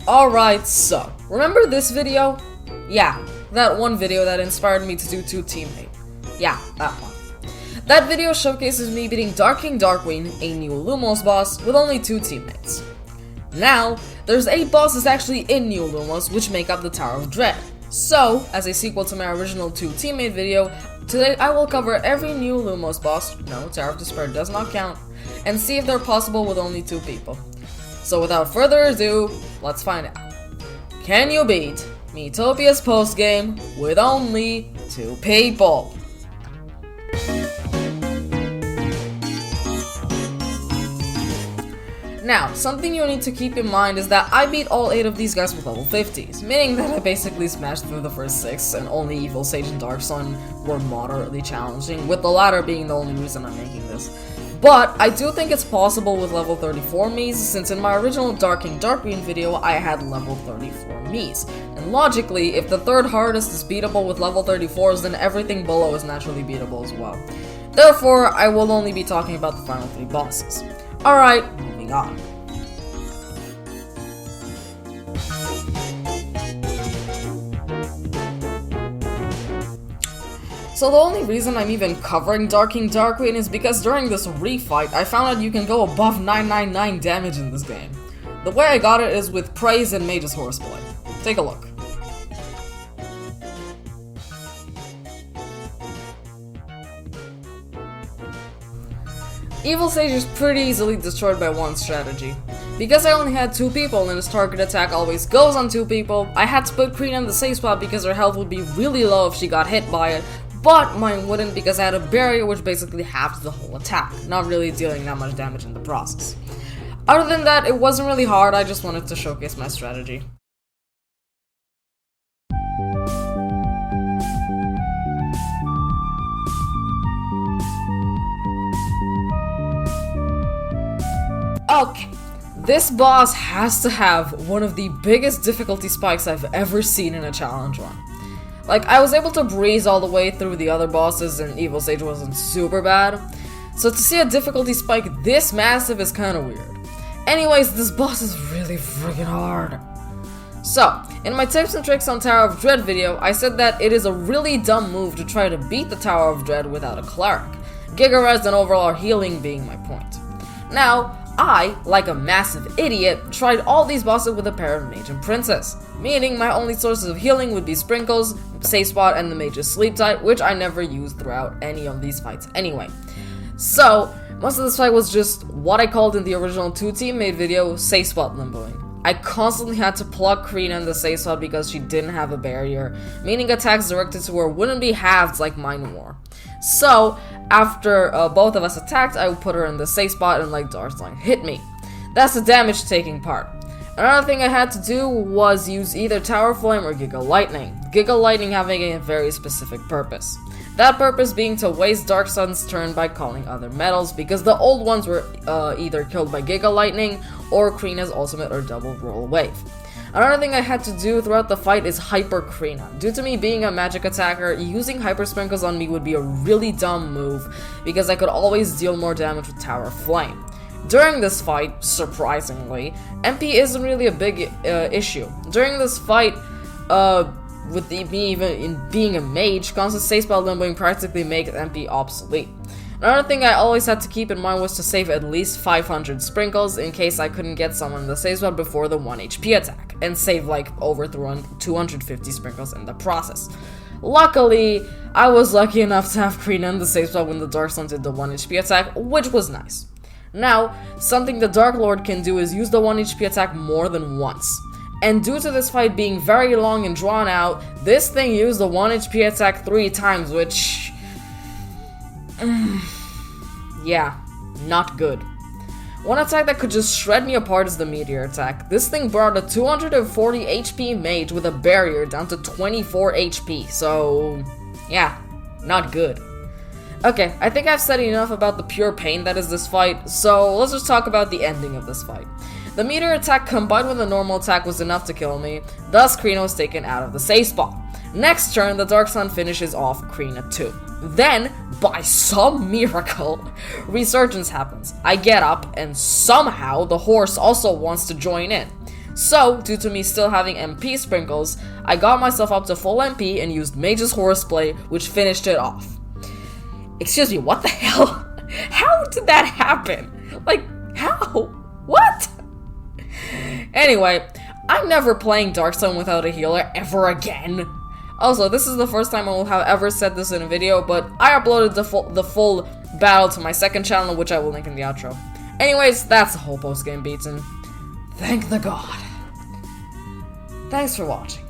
Alright, so, remember this video? Yeah, that one video that inspired me to do 2 teammate. Yeah, that one. That video showcases me beating Dark King Darkwing, a new Lumos boss, with only 2 teammates. Now, there's 8 bosses actually in New Lumos, which make up the Tower of Dread. So, as a sequel to my original 2 teammate video, today I will cover every new Lumos boss, no, Tower of Despair does not count, and see if they're possible with only 2 people. So without further ado, let's find out. Can you beat Miitopia's postgame with only 2 people? Now, something you need to keep in mind is that I beat all 8 of these guys with level 50s, meaning that I basically smashed through the first 6, and only Evil Sage and Dark Sun were moderately challenging, with the latter being the only reason I'm making this. But I do think it's possible with level 34 Miis, since in my original Dark King Darkwing video I had level 34 Miis. And logically, if the 3rd hardest is beatable with level 34s, then everything below is naturally beatable as well. Therefore, I will only be talking about the final 3 bosses. Alright, moving on. So the only reason I'm even covering Dark King Darkwing is because during this refight, I found out you can go above 999 damage in this game. The way I got it is with Praise and Mage's Horseplay. Take a look. Evil Sage is pretty easily destroyed by one strategy. Because I only had 2 people and his target attack always goes on 2 people, I had to put Krina in the safe spot because her health would be really low if she got hit by it, but mine wouldn't because I had a barrier which basically halved the whole attack, not really dealing that much damage in the process. Other than that, it wasn't really hard, I just wanted to showcase my strategy. Okay, this boss has to have one of the biggest difficulty spikes I've ever seen in a challenge run. Like, I was able to breeze all the way through the other bosses and Evil Sage wasn't super bad, so to see a difficulty spike this massive is kinda weird. Anyways, this boss is really freaking hard. So, in my tips and tricks on Tower of Dread video, I said that it is a really dumb move to try to beat the Tower of Dread without a cleric, Giga Res and overall healing being my point. Now, I, like a massive idiot, tried all these bosses with a pair of Mage and Princess, meaning my only sources of healing would be Sprinkles, Safe Spot, and the Mage's Sleep type, which I never used throughout any of these fights anyway. So, most of this fight was just what I called in the original 2 teammate video, Safe Spot limboing. I constantly had to pluck Krina in the safe spot because she didn't have a barrier, meaning attacks directed to her wouldn't be halved like mine were. So, after both of us attacked, I would put her in the safe spot and let Darkling hit me. That's the damage taking part. Another thing I had to do was use either Tower Flame or Giga Lightning. Giga Lightning having a very specific purpose. That purpose being to waste Dark Sun's turn by calling other metals, because the old ones were either killed by Giga Lightning or Krina's ultimate or double roll wave. Another thing I had to do throughout the fight is Hyper Krina. Due to me being a magic attacker, using Hyper Sprinkles on me would be a really dumb move because I could always deal more damage with Tower Flame. During this fight, surprisingly, MP isn't really a big issue. During this fight, with me even being a mage, constant safe spell limboing practically makes MP obsolete. Another thing I always had to keep in mind was to save at least 500 sprinkles in case I couldn't get someone in the safe spot before the 1 HP attack, and save like over 250 sprinkles in the process. Luckily, I was lucky enough to have Krina in the safe spot when the Dark Sun did the 1 HP attack, which was nice. Now, something the Dark Lord can do is use the 1 HP attack more than once. And due to this fight being very long and drawn out, this thing used the 1 HP attack 3 times, which... yeah, not good. One attack that could just shred me apart is the Meteor attack. This thing brought a 240 HP mage with a barrier down to 24 HP, so yeah, not good. Okay, I think I've said enough about the pure pain that is this fight, so let's just talk about the ending of this fight. The Meteor attack combined with a normal attack was enough to kill me, thus Krina was taken out of the safe spot. Next turn, the Dark Sun finishes off Green at 2. Then, by some miracle, Resurgence happens. I get up, and somehow the horse also wants to join in. So, due to me still having MP sprinkles, I got myself up to full MP and used Mage's Horseplay, which finished it off. Excuse me, what the hell? How did that happen? Like, how? What? Anyway, I'm never playing Dark Sun without a healer ever again. Also, this is the first time I will have ever said this in a video, but I uploaded the full battle to my second channel, which I will link in the outro. Anyways, that's the whole post-game beats, and thank the god. Thanks for watching.